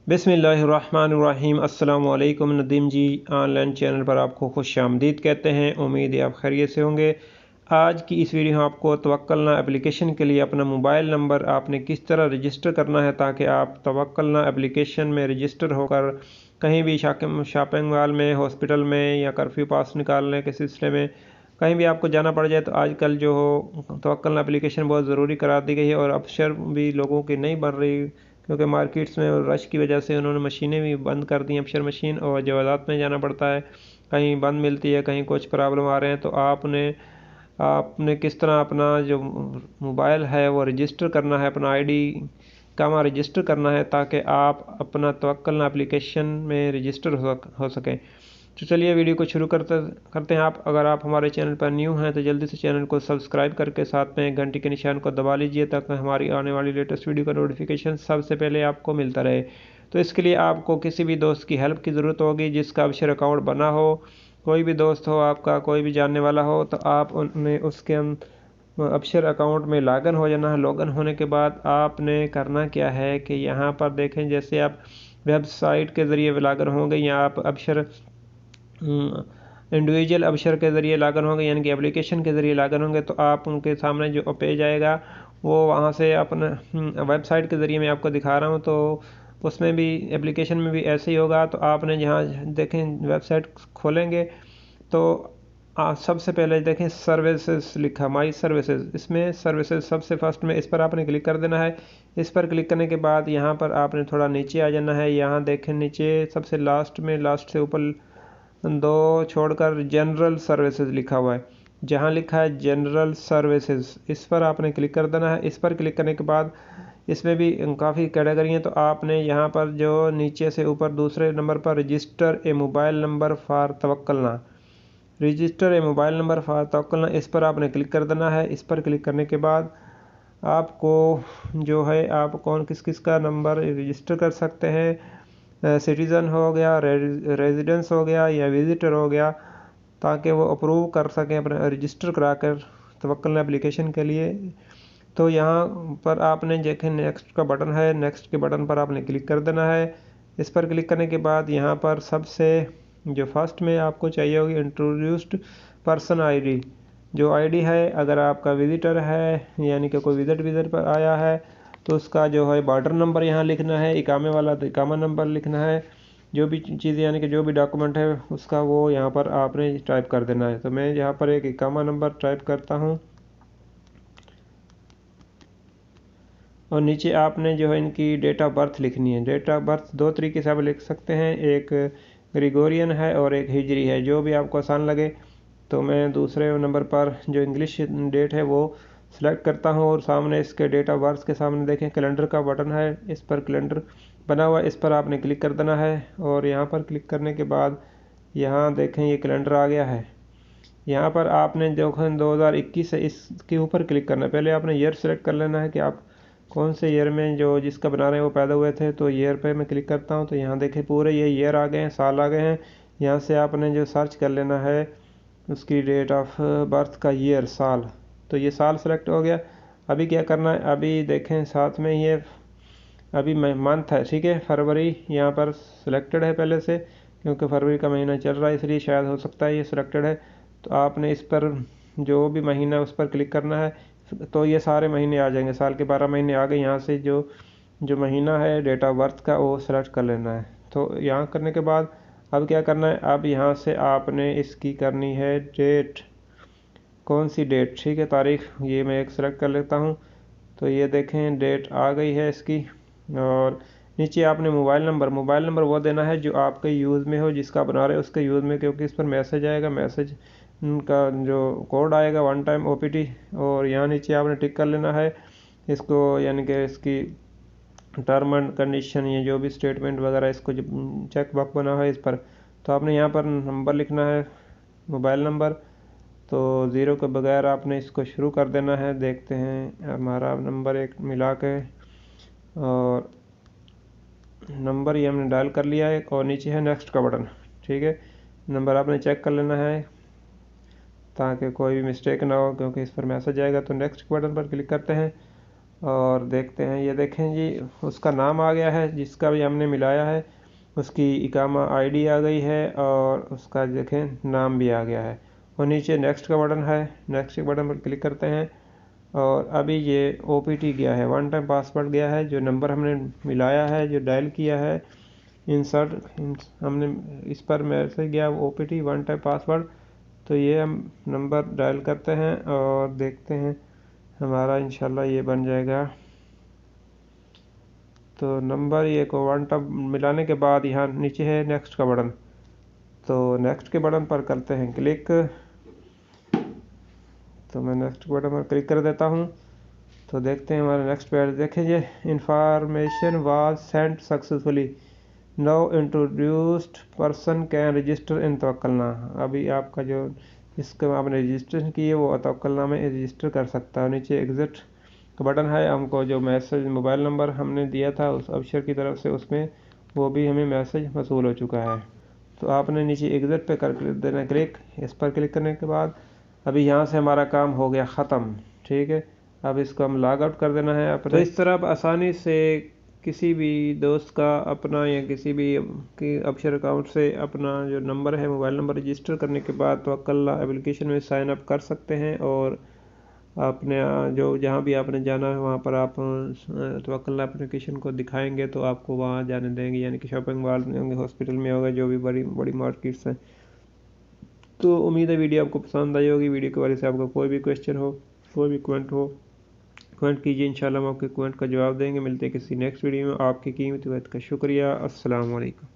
बिस्मिल्लाहिर्रहमानिर्रहीम। अस्सलामु अलैकुम। नदीम जी ऑनलाइन चैनल पर आपको खुशामदीद कहते हैं। उम्मीद है आप खैरियत से होंगे। आज की इस वीडियो में आपको तवक्कलना एप्लीकेशन के लिए अपना मोबाइल नंबर आपने किस तरह रजिस्टर करना है ताकि आप तवक्कलना एप्लीकेशन में रजिस्टर होकर कहीं भी शॉपिंग मॉल में, हॉस्पिटल में या कर्फ्यू पास निकालने के सिलसिले में कहीं भी आपको जाना पड़ जाए तो आजकल जो हो तवक्कलना एप्लीकेशन बहुत ज़रूरी करार दी गई है और अक्सर भी लोगों की नहीं बन रही क्योंकि मार्केट्स में रश की वजह से उन्होंने मशीनें भी बंद कर दी, अफसर मशीन, और जवाजात में जाना पड़ता है, कहीं बंद मिलती है, कहीं कुछ प्रॉब्लम आ रहे हैं। तो आपने आपने किस तरह अपना जो मोबाइल है वो रजिस्टर करना है, अपना आईडी का वहाँ रजिस्टर करना है ताकि आप अपना तवक्कलना एप्लीकेशन में रजिस्टर हो सकें। तो चलिए वीडियो को शुरू करते हैं। अगर आप हमारे चैनल पर न्यू हैं तो जल्दी से चैनल को सब्सक्राइब करके साथ में घंटी के निशान को दबा लीजिए ताकि हमारी आने वाली लेटेस्ट वीडियो का नोटिफिकेशन सबसे पहले आपको मिलता रहे। तो इसके लिए आपको किसी भी दोस्त की हेल्प की ज़रूरत होगी जिसका अबशर अकाउंट बना हो। कोई भी दोस्त हो आपका, कोई भी जानने वाला हो, तो आप उनमें उसके अबशर अकाउंट में लॉगिन हो जाना है। लॉगिन होने के बाद आपने करना क्या है कि यहाँ पर देखें, जैसे आप वेबसाइट के ज़रिए लॉगिन होंगे या आप अबशर इंडिविजुअल अबशर के ज़रिए लॉगिन होंगे यानी कि एप्लीकेशन के ज़रिए लॉगिन होंगे तो आप उनके सामने जो पेज आएगा वो वहाँ से अपना वेबसाइट के ज़रिए मैं आपको दिखा रहा हूँ। तो उसमें भी एप्लीकेशन में भी ऐसे ही होगा। तो आपने जहाँ देखें वेबसाइट खोलेंगे तो सबसे पहले देखें सर्विसेज लिखा, माई सर्विसेज, इसमें सर्विसेज सबसे फर्स्ट में इस पर आपने क्लिक कर देना है। इस पर क्लिक करने के बाद यहाँ पर आपने थोड़ा नीचे आ जाना है। यहाँ देखें नीचे सबसे लास्ट में, लास्ट से ऊपर दो छोड़कर जनरल सर्विसेज लिखा हुआ है। जहाँ लिखा है जनरल सर्विसेज इस पर आपने क्लिक कर देना है। इस पर क्लिक करने के बाद इसमें भी काफ़ी कैटेगरी हैं। तो आपने यहाँ पर जो नीचे से ऊपर दूसरे नंबर पर register a mobile number for Tawakkalna, register a mobile number for Tawakkalna, इस पर आपने क्लिक कर देना है। इस पर क्लिक करने के बाद आपको जो है आप कौन किस किस का नंबर रजिस्टर कर सकते हैं, सिटीज़न हो गया, रेजिडेंस हो गया या विजिटर हो गया, ताकि वो अप्रूव कर सकें अपना रजिस्टर कराकर तवक्कलना एप्लीकेशन के लिए। तो यहाँ पर आपने देखें नेक्स्ट का बटन है, नेक्स्ट के बटन पर आपने क्लिक कर देना है। इस पर क्लिक करने के बाद यहाँ पर सबसे जो फर्स्ट में आपको चाहिए होगी इंट्रोड्यूस्ड पर्सन आईडी, जो आईडी है अगर आपका विजिटर है यानी कि कोई विजिट पर आया है तो उसका जो है बॉर्डर नंबर यहाँ लिखना है, इकामे वाला तो इकामा नंबर लिखना है, जो भी चीज़ें यानी कि जो भी डॉक्यूमेंट है उसका वो यहाँ पर आपने टाइप कर देना है। तो मैं यहाँ पर एक इकामा नंबर टाइप करता हूँ और नीचे आपने जो है इनकी डेट ऑफ बर्थ लिखनी है। डेट ऑफ बर्थ दो तरीके से आप लिख सकते हैं, एक ग्रेगोरियन है और एक हिजरी है, जो भी आपको आसान लगे। तो मैं दूसरे नंबर पर जो इंग्लिश डेट है वो सिलेक्ट करता हूँ और सामने इसके डेट ऑफ बर्थ के सामने देखें कैलेंडर का बटन है, इस पर कैलेंडर बना हुआ है, इस पर आपने क्लिक कर देना है। और यहाँ पर क्लिक करने के बाद यहाँ देखें ये कैलेंडर आ गया है। यहाँ पर आपने देखें 2021 है, इसके ऊपर क्लिक करना है। पहले आपने ईयर सेलेक्ट कर लेना है कि आप कौन से ईयर में जो जिसका बना रहे हैं वो पैदा हुए थे। तो ईयर पे मैं क्लिक करता हूँ तो यहाँ देखें पूरे ये ईयर आ गए हैं, साल आ गए हैं। यहाँ से आपने जो सर्च कर लेना है उसकी डेट ऑफ बर्थ का ईयर, साल, तो ये साल सेलेक्ट हो गया। अभी क्या करना है, अभी देखें साथ में ये अभी मंथ है, ठीक है, फरवरी यहाँ पर सिलेक्टेड है पहले से, क्योंकि फरवरी का महीना चल रहा है इसलिए शायद हो सकता है ये सिलेक्टेड है। तो आपने इस पर जो भी महीना उस पर क्लिक करना है तो ये सारे महीने आ जाएंगे, साल के 12 महीने आ गए। यहाँ से जो जो महीना है डेट ऑफ बर्थ का वो सेलेक्ट कर लेना है। तो यहाँ करने के बाद अब क्या करना है, अब यहाँ से आपने इसकी करनी है डेट, कौन सी डेट, ठीक है, तारीख, ये मैं एक सेलेक्ट कर लेता हूँ। तो ये देखें डेट आ गई है इसकी। और नीचे आपने मोबाइल नंबर वो देना है जो आपके यूज़ में हो, जिसका बना रहे हो उसके यूज़ में, क्योंकि इस पर मैसेज आएगा, मैसेज का जो कोड आएगा वन टाइम ओपीटी। और यहाँ नीचे आपने टिक कर लेना है इसको, यानी कि इसकी टर्म एंड कंडीशन, ये जो भी स्टेटमेंट वगैरह इसको चेक बॉक्स बना है इस पर। तो आपने यहाँ पर नंबर लिखना है, मोबाइल नंबर, तो ज़ीरो के बगैर आपने इसको शुरू कर देना है। देखते हैं हमारा नंबर एक मिला के, और नंबर ये हमने डायल कर लिया है और नीचे है नेक्स्ट का बटन, ठीक है। नंबर आपने चेक कर लेना है ताकि कोई भी मिस्टेक ना हो, क्योंकि इस पर मैसेज आएगा। तो नेक्स्ट बटन पर क्लिक करते हैं और देखते हैं, ये देखें जी उसका नाम आ गया है जिसका भी हमने मिलाया है, उसकी इकामा आईडी आ गई है और उसका देखें नाम भी आ गया है। और नीचे नेक्स्ट का बटन है, नेक्स्ट के बटन पर क्लिक करते हैं और अभी ये OPT गया है, वन टाइम पासवर्ड गया है, जो नंबर हमने मिलाया है, जो डायल किया है, इंसर्ट हमने इस पर मैसेज गया OPT वन टाइम पासवर्ड। तो ये हम नंबर डायल करते हैं और देखते हैं हमारा इंशाल्लाह ये बन जाएगा। तो नंबर ये को वन टाइम मिलाने के बाद यहाँ नीचे है नेक्स्ट का बटन, तो नेक्स्ट के बटन पर करते हैं क्लिक। तो मैं नेक्स्ट बटन पर क्लिक कर देता हूँ। तो देखते हैं हमारा नेक्स्ट पेज, देखें ये information was sent successfully, now introduced person can register in Tawakkalna. अभी आपका जो जिसका आपने रजिस्ट्रेशन की है वो तवक्कलना में रजिस्टर कर सकता है। नीचे एग्जिट का बटन है, हमको जो मैसेज मोबाइल नंबर हमने दिया था उस अफसर की तरफ से उसमें वो भी हमें मैसेज मसूल हो चुका है। तो आपने नीचे एग्जिट पे कर देना क्लिक। इस पर क्लिक करने के बाद अभी यहाँ से हमारा काम हो गया ख़त्म, ठीक है। अब इसको हम लॉग आउट कर देना है अपने। तो इस तरह आप आसानी से किसी भी दोस्त का अपना या किसी भी की अक्षर अकाउंट से अपना जो नंबर है मोबाइल नंबर रजिस्टर करने के बाद तवक्कलना एप्लीकेशन में साइन अप कर सकते हैं और आपने जो जहाँ भी आपने जाना है वहाँ पर आप तवक्कलना एप्लीकेशन को दिखाएंगे तो आपको वहाँ जाने देंगे, यानी कि शॉपिंग मॉल में होंगे, हॉस्पिटल में होगा, जो भी बड़ी बड़ी मार्केट्स हैं। तो उम्मीद है वीडियो आपको पसंद आई होगी। वीडियो के बारे से आपका कोई भी क्वेश्चन हो, कोई भी कमेंट हो, कमेंट कीजिए, इंशाल्लाह हम आपके कमेंट का जवाब देंगे। मिलते हैं किसी नेक्स्ट वीडियो में। आपकी कीमती वक्त का शुक्रिया। अस्सलाम वालेकुम।